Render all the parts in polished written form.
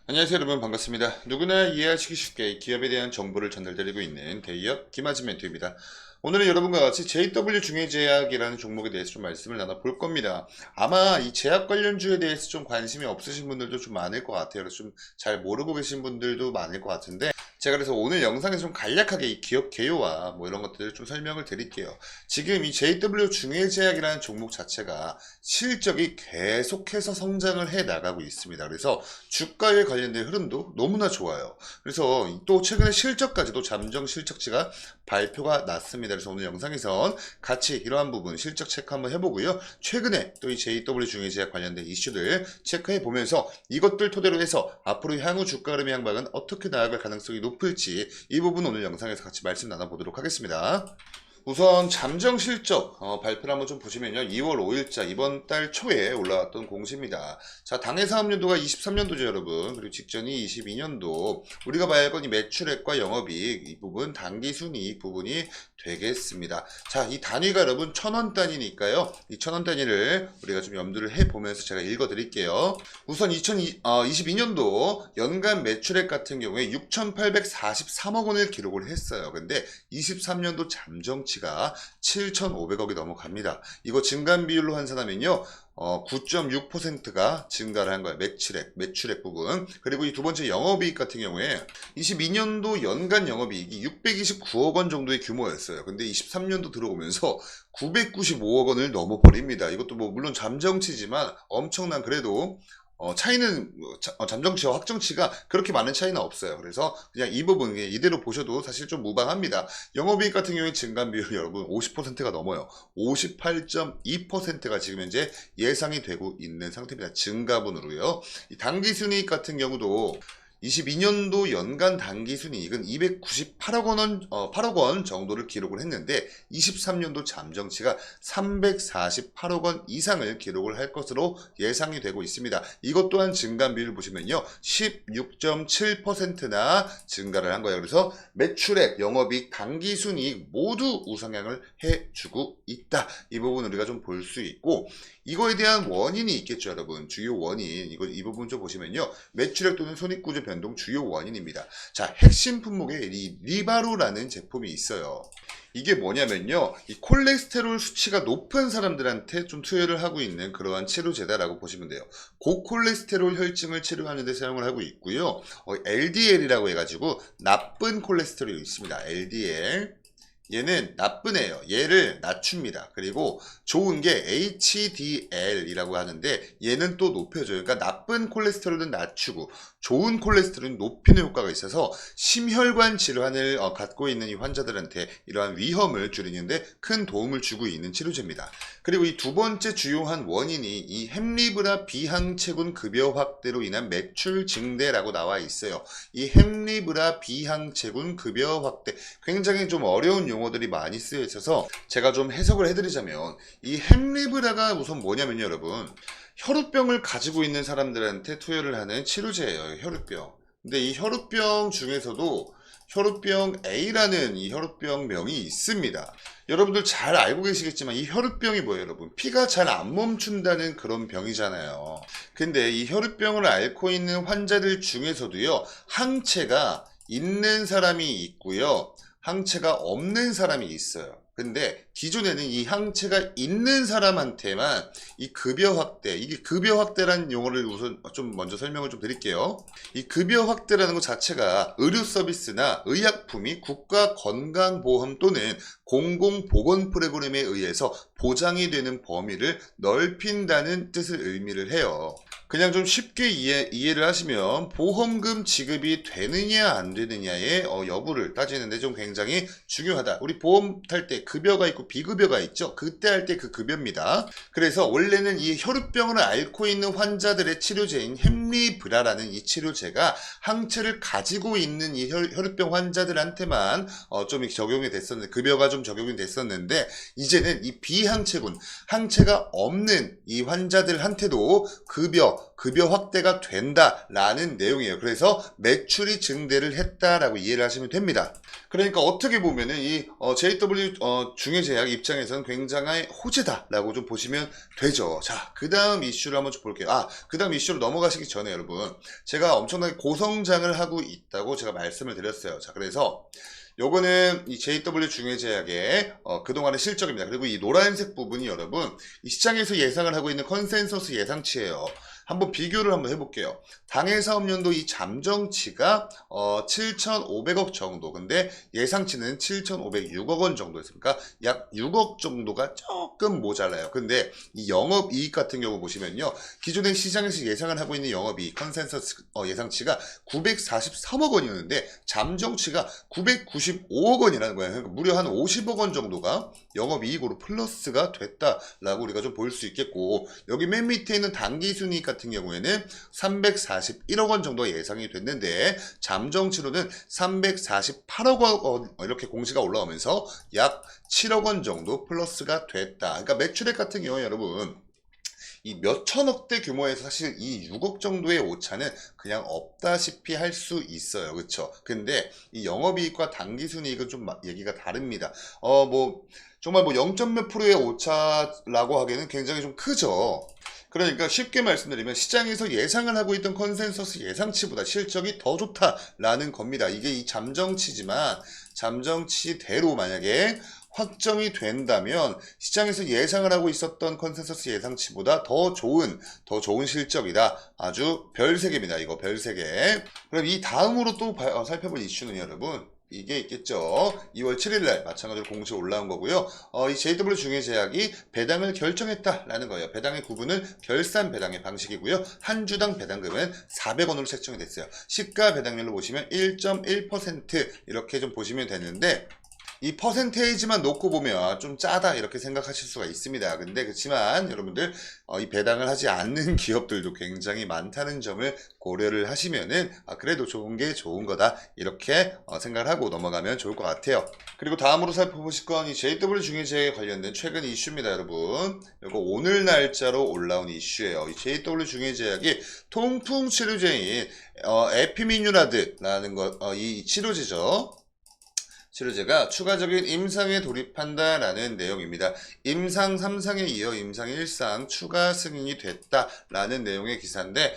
안녕하세요 여러분, 반갑습니다. 누구나 이해하시기 쉽게 기업에 대한 정보를 전달드리고 있는 대기업 김아진 멘토입니다. 오늘은 여러분과 같이 JW 중해제약이라는 종목에 대해서 좀 말씀을 나눠볼 겁니다. 아마 이 제약 관련주에 대해서 좀 관심이 없으신 분들도 좀 많을 것 같아요. 그래서 좀 잘 모르고 계신 분들도 많을 것 같은데, 제가 그래서 오늘 영상에서 좀 간략하게 이 기업 개요와 뭐 이런 것들을 좀 설명을 드릴게요. 지금 이 JW 중해제약이라는 종목 자체가 실적이 계속해서 성장을 해 나가고 있습니다. 그래서 주가에 관련된 흐름도 너무나 좋아요. 그래서 또 최근에 실적까지도 잠정 실적치가 발표가 났습니다. 그래서 오늘 영상에선 같이 이러한 부분 실적 체크 한번 해보고요. 최근에 또 이 JW 중해제약 관련된 이슈들 체크해 보면서 이것들 토대로 해서 앞으로 향후 주가 흐름의 향방은 어떻게 나아갈 가능성이 높을지 이 부분 오늘 영상에서 같이 말씀 나눠보도록 하겠습니다. 우선 잠정 실적 발표를 한번 좀 보시면요. 2월 5일자 이번 달 초에 올라왔던 공시입니다. 자, 당해 사업연도가 23년도죠, 여러분. 그리고 직전이 22년도. 우리가 봐야 할 건 이 매출액과 영업이익 이 부분, 당기순이익 부분이 되겠습니다. 자, 이 단위가 여러분 1,000원 단위니까요. 이 1,000원 단위를 우리가 좀 염두를 해보면서 제가 읽어드릴게요. 우선 2022년도 연간 매출액 같은 경우에 6,843억 원을 기록을 했어요. 근데 23년도 잠정치가 7,500억이 넘어갑니다. 이거 증감 비율로 환산하면요. 9.6%가 증가를 한 거예요. 매출액 부분. 그리고 이 두 번째 영업이익 같은 경우에 22년도 연간 영업이익이 629억 원 정도의 규모였어요. 근데 23년도 들어오면서 995억 원을 넘어버립니다. 이것도 뭐 물론 잠정치지만 엄청난 그래도 차이는 잠정치와 확정치가 그렇게 많은 차이는 없어요. 그래서 그냥 이 부분 이대로 보셔도 사실 좀 무방합니다. 영업이익 같은 경우에 증감 비율이 여러분 50%가 넘어요. 58.2%가 지금 현재 예상이 되고 있는 상태입니다. 증가분으로요. 이 당기순이익 같은 경우도 22년도 연간 당기순이익은 8억 원 정도를 기록을 했는데 23년도 잠정치가 348억 원 이상을 기록을 할 것으로 예상이 되고 있습니다. 이것 또한 증감 비율을 보시면요. 16.7%나 증가를 한 거예요. 그래서 매출액, 영업이익, 당기순이익 모두 우상향을 해주고 있다. 이 부분 우리가 좀 볼 수 있고, 이거에 대한 원인이 있겠죠, 여러분. 주요 원인. 이 부분 좀 보시면요. 매출액 또는 손익구조 변동 주요 원인입니다. 자, 핵심 품목에 이 리바로라는 제품이 있어요. 이게 뭐냐면요. 이 콜레스테롤 수치가 높은 사람들한테 좀 투여를 하고 있는 그러한 치료제다라고 보시면 돼요. 고콜레스테롤 혈증을 치료하는 데 사용을 하고 있고요. LDL이라고 해가지고 나쁜 콜레스테롤이 있습니다. LDL. 얘는 나쁜 애예요. 얘를 낮춥니다. 그리고 좋은 게 HDL이라고 하는데 얘는 또 높여줘요. 그러니까 나쁜 콜레스테롤은 낮추고 좋은 콜레스테롤은 높이는 효과가 있어서 심혈관 질환을 갖고 있는 이 환자들한테 이러한 위험을 줄이는데 큰 도움을 주고 있는 치료제입니다. 그리고 이 두 번째 주요한 원인이 이 햄리브라 비항체군 급여 확대로 인한 매출 증대라고 나와 있어요. 이 햄리브라 비항체군 급여 확대, 굉장히 좀 어려운 용어들이 많이 쓰여 있어서 제가 좀 해석을 해드리자면, 이 햄리브라가 우선 뭐냐면요, 여러분. 혈우병을 가지고 있는 사람들한테 투여를 하는 치료제예요. 혈우병. 근데 이 혈우병 중에서도 혈우병 A라는 이 혈우병명이 있습니다. 여러분들 잘 알고 계시겠지만 이 혈우병이 뭐예요, 여러분? 피가 잘 안 멈춘다는 그런 병이잖아요. 근데 이 혈우병을 앓고 있는 환자들 중에서도요, 항체가 있는 사람이 있고요, 항체가 없는 사람이 있어요. 근데 기존에는 이 항체가 있는 사람한테만 이 급여 확대, 이게 급여 확대라는 용어를 우선 좀 먼저 설명을 좀 드릴게요. 이 급여 확대라는 것 자체가 의료 서비스나 의약품이 국가 건강보험 또는 공공보건 프로그램에 의해서 보장이 되는 범위를 넓힌다는 뜻을 의미를 해요. 그냥 좀 쉽게 이해를 하시면 보험금 지급이 되느냐 안 되느냐의 여부를 따지는데 좀 굉장히 중요하다. 우리 보험 탈 때 급여가 있고 비급여가 있죠. 그때 할 때 그 급여입니다. 그래서 원래는 이 혈우병을 앓고 있는 환자들의 치료제인 햄리브라라는 이 치료제가 항체를 가지고 있는 이 혈우병 환자들한테만 좀 적용이 됐었는데, 급여가 좀 적용이 됐었는데, 이제는 이 비항체군, 항체가 없는 이 환자들한테도 급여 급여 확대가 된다라는 내용이에요. 그래서 매출이 증대를 했다라고 이해를 하시면 됩니다. 그러니까 어떻게 보면은 이 JW 중해제약 입장에서는 굉장히 호재다라고 좀 보시면 되죠. 자, 그 다음 이슈를 한번 좀 볼게요. 그 다음 이슈로 넘어가시기 전에 여러분, 제가 엄청나게 고성장을 하고 있다고 제가 말씀을 드렸어요. 자, 그래서 요거는 이 JW 중해제약의 그동안의 실적입니다. 그리고 이 노란색 부분이 여러분, 이 시장에서 예상을 하고 있는 컨센서스 예상치예요. 한번 비교를 한번 해볼게요. 당해 사업연도 이 잠정치가 7,500억 정도. 근데 예상치는 7,506억 원 정도였으니까 약 6억 정도가 조금 모자라요. 근데 이 영업이익 같은 경우 보시면요. 기존의 시장에서 예상을 하고 있는 영업이익 컨센서스 예상치가 943억 원이었는데 잠정치가 995억 원이라는 거예요. 그러니까 무려 한 50억 원 정도가 영업이익으로 플러스가 됐다라고 우리가 좀 볼 수 있겠고, 여기 맨 밑에 있는 당기순이익 같은 경우에는 341억 원 정도 예상이 됐는데 잠정치로는 348억 원 이렇게 공시가 올라오면서 약 7억 원 정도 플러스가 됐다. 그러니까 매출액 같은 경우에 여러분, 이 몇천억대 규모에서 사실 이 6억 정도의 오차는 그냥 없다시피 할 수 있어요. 그쵸? 근데 이 영업이익과 당기순이익은 좀 얘기가 다릅니다. 정말 0몇 프로의 오차라고 하기에는 굉장히 좀 크죠. 그러니까 쉽게 말씀드리면 시장에서 예상을 하고 있던 컨센서스 예상치보다 실적이 더 좋다라는 겁니다. 이게 이 잠정치지만 잠정치대로 만약에 확정이 된다면 시장에서 예상을 하고 있었던 컨센서스 예상치보다 더 좋은 실적이다. 아주 별 3개입니다. 이거 별 3개. 그럼 이 다음으로 또 살펴볼 이슈는 여러분, 이게 있겠죠. 2월 7일날 마찬가지로 공시 올라온 거고요. 이 JW 중해제약이 배당을 결정했다라는 거예요. 배당의 구분은 결산 배당의 방식이고요. 한 주당 배당금은 400원으로 책정이 됐어요. 시가 배당률로 보시면 1.1% 이렇게 좀 보시면 되는데, 이 퍼센테이지만 놓고 보면 좀 짜다 이렇게 생각하실 수가 있습니다. 근데 그렇지만 여러분들 이 배당을 하지 않는 기업들도 굉장히 많다는 점을 고려를 하시면은 그래도 좋은 게 좋은 거다 이렇게 생각을 하고 넘어가면 좋을 것 같아요. 그리고 다음으로 살펴보실 건 이 JW 중해제약에 관련된 최근 이슈입니다. 여러분, 이거 오늘 날짜로 올라온 이슈예요. 이 JW 중해제약이 통풍 치료제인 에피미뉴라드라는 이 치료제죠. 치료제가 추가적인 임상에 돌입한다라는 내용입니다. 임상 3상에 이어 임상 1상 추가 승인이 됐다라는 내용의 기사인데,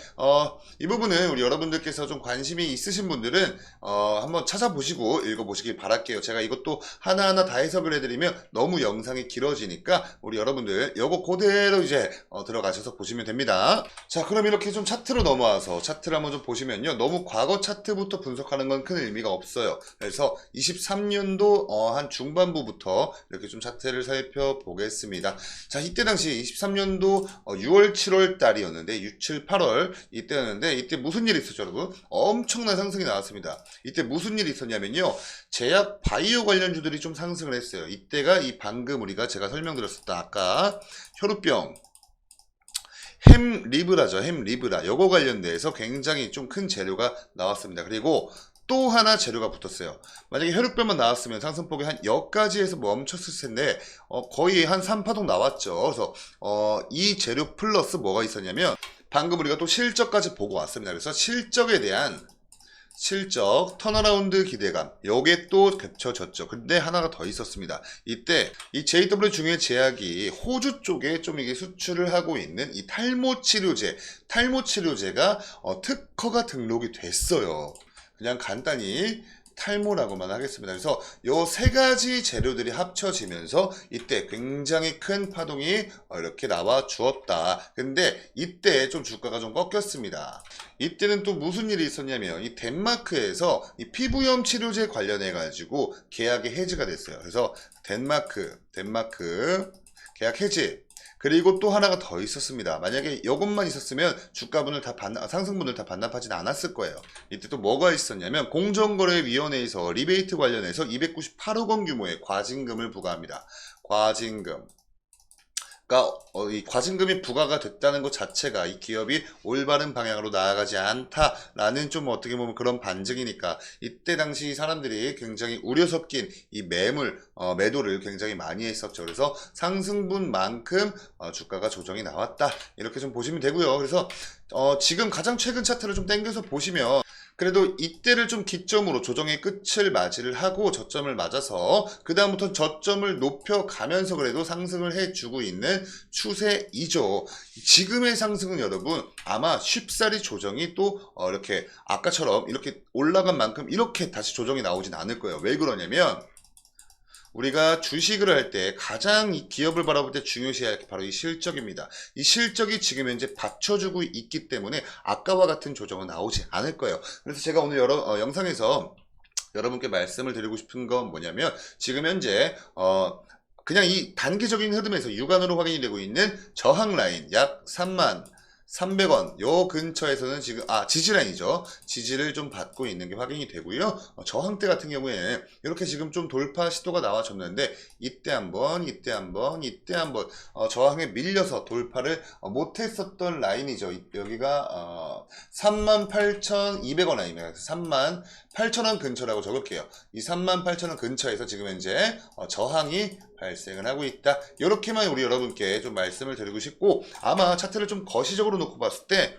이 부분은 우리 여러분들께서 좀 관심이 있으신 분들은 한번 찾아보시고 읽어보시길 바랄게요. 제가 이것도 하나하나 다 해석을 해드리면 너무 영상이 길어지니까 우리 여러분들 요거 그대로 이제 들어가셔서 보시면 됩니다. 자, 그럼 이렇게 좀 차트로 넘어와서 차트를 한번 좀 보시면요. 너무 과거 차트부터 분석하는 건 큰 의미가 없어요. 그래서 23년도 한 중반부부터 이렇게 좀 차트를 살펴보겠습니다. 자, 이때 당시 23년도 6월 7월 달이었는데 6, 7, 8월 이때였는데, 이때 무슨 일이 있었죠 여러분? 엄청난 상승이 나왔습니다. 이때 무슨 일이 있었냐면요, 제약 바이오 관련주들이 좀 상승을 했어요. 이때가 이 방금 제가 설명드렸었다 아까 혈우병 햄리브라죠. 햄리브라. 요거 관련돼서 굉장히 좀 큰 재료가 나왔습니다. 그리고 또 하나 재료가 붙었어요. 만약에 혈육병만 나왔으면 상승폭이 한 여기까지에서 멈췄을 텐데 거의 한 3파동 나왔죠. 그래서 이 재료 플러스 뭐가 있었냐면 방금 우리가 또 실적까지 보고 왔습니다. 그래서 실적에 대한 턴어라운드 기대감, 요게 또 겹쳐졌죠. 근데 하나가 더 있었습니다. 이때 이 JW 중해제약이 호주 쪽에 좀 이게 수출을 하고 있는 이 탈모 치료제가 특허가 등록이 됐어요. 그냥 간단히 탈모라고만 하겠습니다. 그래서 요 3가지 재료들이 합쳐지면서 이때 굉장히 큰 파동이 이렇게 나와 주었다. 근데 이때 좀 주가가 좀 꺾였습니다. 이때는 또 무슨 일이 있었냐면 이 덴마크에서 이 피부염 치료제 관련해 가지고 계약이 해지가 됐어요. 그래서 덴마크 계약 해지. 그리고 또 하나가 더 있었습니다. 만약에 이것만 있었으면 주가분을 상승분을 다 반납하진 않았을 거예요. 이때 또 뭐가 있었냐면 공정거래위원회에서 리베이트 관련해서 298억 원 규모의 과징금을 부과합니다. 과징금. 그러니까 이 과징금이 부과가 됐다는 것 자체가 이 기업이 올바른 방향으로 나아가지 않다라는 좀 어떻게 보면 그런 반증이니까 이때 당시 사람들이 굉장히 우려 섞인 이 매도를 굉장히 많이 했었죠. 그래서 상승분만큼 주가가 조정이 나왔다 이렇게 좀 보시면 되고요. 그래서 지금 가장 최근 차트를 좀 당겨서 보시면 그래도 이때를 좀 기점으로 조정의 끝을 맞이를 하고 저점을 맞아서 그 다음부터 저점을 높여가면서 그래도 상승을 해주고 있는 추세이죠. 지금의 상승은 여러분 아마 쉽사리 조정이 또 이렇게 아까처럼 이렇게 올라간 만큼 이렇게 다시 조정이 나오진 않을 거예요. 왜 그러냐면 우리가 주식을 할 때 가장 이 기업을 바라볼 때 중요시해야 할 게 바로 이 실적입니다. 이 실적이 지금 현재 받쳐주고 있기 때문에 아까와 같은 조정은 나오지 않을 거예요. 그래서 제가 오늘 영상에서 여러분께 말씀을 드리고 싶은 건 뭐냐면 지금 현재 그냥 이 단기적인 흐름에서 육안으로 확인이 되고 있는 저항 라인 약 33,300원 요 근처에서는 지금 지지라인이죠. 지지를 좀 받고 있는 게 확인이 되고요. 저항대 같은 경우에는 이렇게 지금 좀 돌파 시도가 나와줬는데 이때 한번 저항에 밀려서 돌파를 못했었던 라인이죠. 여기가 38,200원 라인입니다. 38,000원 근처라고 적을게요. 이 38,000원 근처에서 지금 현재 저항이 발생을 하고 있다. 이렇게만 우리 여러분께 좀 말씀을 드리고 싶고 아마 차트를 좀 거시적으로 놓고 봤을 때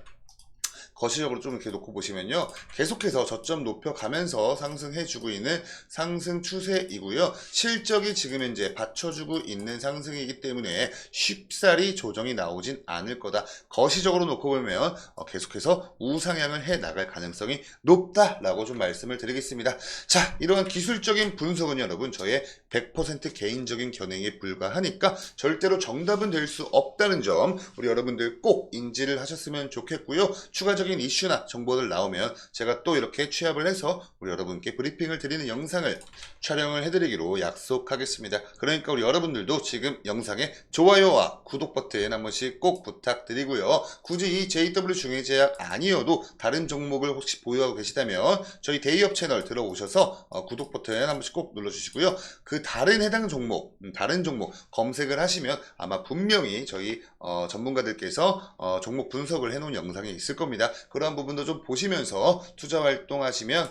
거시적으로 좀 이렇게 놓고 보시면요. 계속해서 저점 높여가면서 상승해주고 있는 상승 추세이고요. 실적이 지금 현재 받쳐주고 있는 상승이기 때문에 쉽사리 조정이 나오진 않을 거다. 거시적으로 놓고 보면 계속해서 우상향을 해 나갈 가능성이 높다라고 좀 말씀을 드리겠습니다. 자, 이러한 기술적인 분석은 여러분 저의 100% 개인적인 견해에 불과하니까 절대로 정답은 될 수 없다는 점 우리 여러분들 꼭 인지를 하셨으면 좋겠고요. 추가적인 이슈나 정보들 나오면 제가 또 이렇게 취합을 해서 우리 여러분께 브리핑을 드리는 영상을 촬영을 해드리기로 약속하겠습니다. 그러니까 우리 여러분들도 지금 영상에 좋아요와 구독 버튼 한 번씩 꼭 부탁드리고요. 굳이 이 JW 중해제약 아니어도 다른 종목을 혹시 보유하고 계시다면 저희 데이업 채널 들어오셔서 구독 버튼 한 번씩 꼭 눌러주시고요. 그 다른 해당 종목, 다른 종목 검색을 하시면 아마 분명히 저희 전문가들께서 종목 분석을 해놓은 영상이 있을 겁니다. 그러한 부분도 좀 보시면서 투자 활동하시면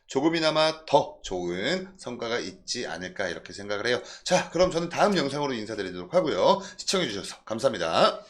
조금이나마 더 좋은 성과가 있지 않을까 이렇게 생각을 해요. 자, 그럼 저는 다음 영상으로 인사드리도록 하고요. 시청해주셔서 감사합니다.